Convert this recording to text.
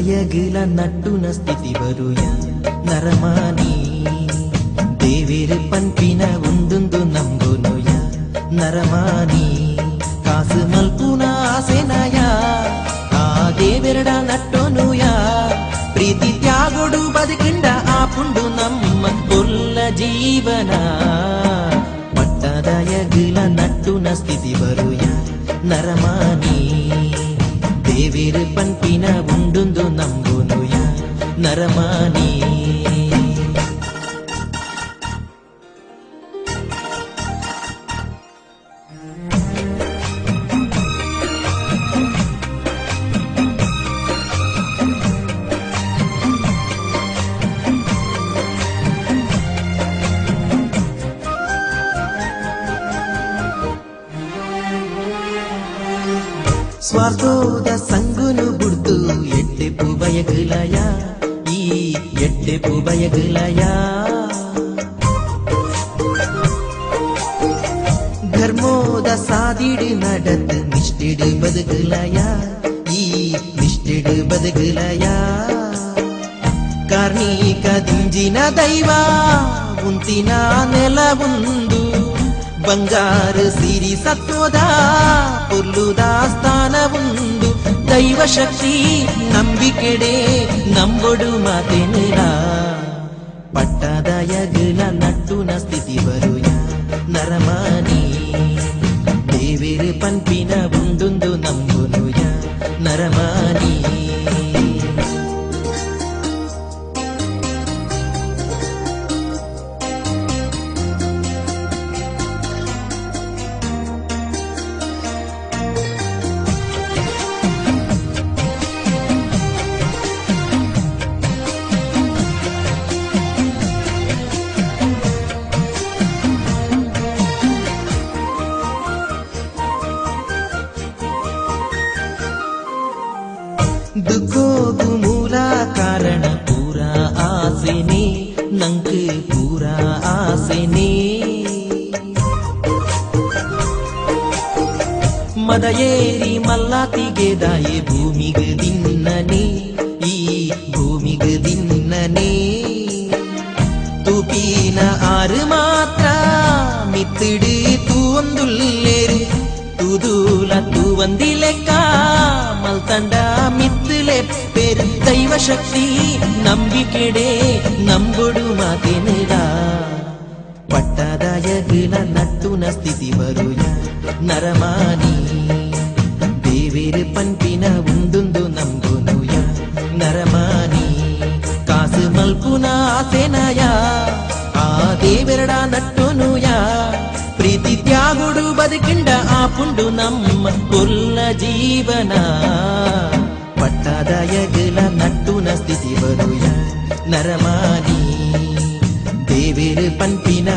ದಯಗಿಲ ನಟ್ಟುನ ಸ್ಥಿತಿ ಬರುಯ ನರಮಾನಿ ದೇವೇರು ಪನ್ಪಿನ ಉಂದುಂದು ನಂಬುನುಯ ನರಮಾನಿ ಕಾಸು ಮಲ್ಪುನ ಆಸೆನಯ ಆ ದೇವೆರಡ ನಟ್ಟೋನುಯ ಪ್ರೀತಿ ತ್ಯಾಗೊಡು ಬದುಕಿಂಡ ಆಪುಂಡು ನಮ್ಮ ಕೊಲ್ಲ ಜೀವನ ಪಟ್ಟದಯಗಿಲ ನಟ್ಟುನ ಸ್ಥಿತಿ ಬರುಯ ನರಮಾನಿ ದೇವೇರು ಪನ್ಪಿನ ಉಂಡುಂದು ನಂಬುನುಯ ನರಮಾನಿ ಸ್ವಾರ್ಥೋದ ಸಂಗುನು ಬುಡ್ದು ಎಟ್ಟೆಪು ಬಯಗಲಯ ಈ ಎಟ್ಟೆಪು ಬಯಗಲಯ ಧರ್ಮೋದ ಸಾದಿಡು ನಡತ್ ನಿಷ್ಠಿಡು ಬದುಕಲಯ ಈ ನಿಷ್ಠಿಡು ಬದುಕಲಯ ಕಾರ್ಣಿಕ ದಿಂಜಿನ ದೈವ ಉಂತಿನ ನೆಲ ಒಂದು ಬಂಗಾರ ಸಿರಿ ಸತ್ವದ ಪೊಲ್ಲುದ ಸ್ಥಾನ ಒಂದು ದೈವ ಶಕ್ತಿ ನಂಬಿಕೆಡೆ ನಂಬೊಡು ಮಾತೆನಿರ ಪಟ್ಟದಯಗಿಲ ನಟ್ಟುನ ಸ್ಥಿತಿ ಬರುಯ ನರಮಾನಿ ದೇವೇರು ಪನ್ಪಿನ ಉಂದುಂದು ನಂಬುನುಯ ನರಮಾನಿ ದುಃಖೋಗು ಮೂಲ ಕಾರಣ ಪೂರ ಆಸೆನೆ ನಂಕ್ ಪೂರ ಆಸೆನೆ ಮದ ಏರಿ ಮಲ್ಲಾತಿಗೆ ದಾಯೆ ಭೂಮಿಗ ದಿನ್ನನೆ ಈ ಭೂಮಿಗ ದಿನ್ನನೆ ತೂಪಿನ ಆರು ಮಾತ್ರ ಮಿತ್ತಿಡು ತೂವೊಂದುಲ್ಲೇರು ತೂದೂಲ ತೂವಂದಿ ಲೆಕ್ಕ ಮಲ್ತಂಡ ಮಿತ್ತಲೆ ಪೇರು ದೈವ ಶಕ್ತಿ ನಂಬಿಕೆಡೆ ನಂಬುಡು ಮಾತೆನಿರ ಪಟ್ಟದಯಗಿಲ ನಟ್ಟುನ ಸ್ಥಿತಿ ಬರುಯ ನರಮಾನಿ ದೇವೇರು ಪನ್ಪಿನ ಉಂದುಂದು ನಂಬುನುಯ ನರಮಾನಿ ಕಾಸು ಮಲ್ಪುನ ಆಸೆನಯ ಆ ದೇವೆರಡ ನಟ್ಟುನುಯ ಪ್ರೀತಿ ತ್ಯಾಗುಡು ಬದುಕಿಂಡ ಆಪುಂಡು ನಮ್ಮ ಕೊಲ್ಲ ಜೀವನ ಪಟ್ಟದಯಗಿಲ ನಟ್ಟುನ ಸ್ಥಿತಿ ಬರುಯ ನರಮಾನಿ ದೇವೇರು ಪನ್ಪಿನ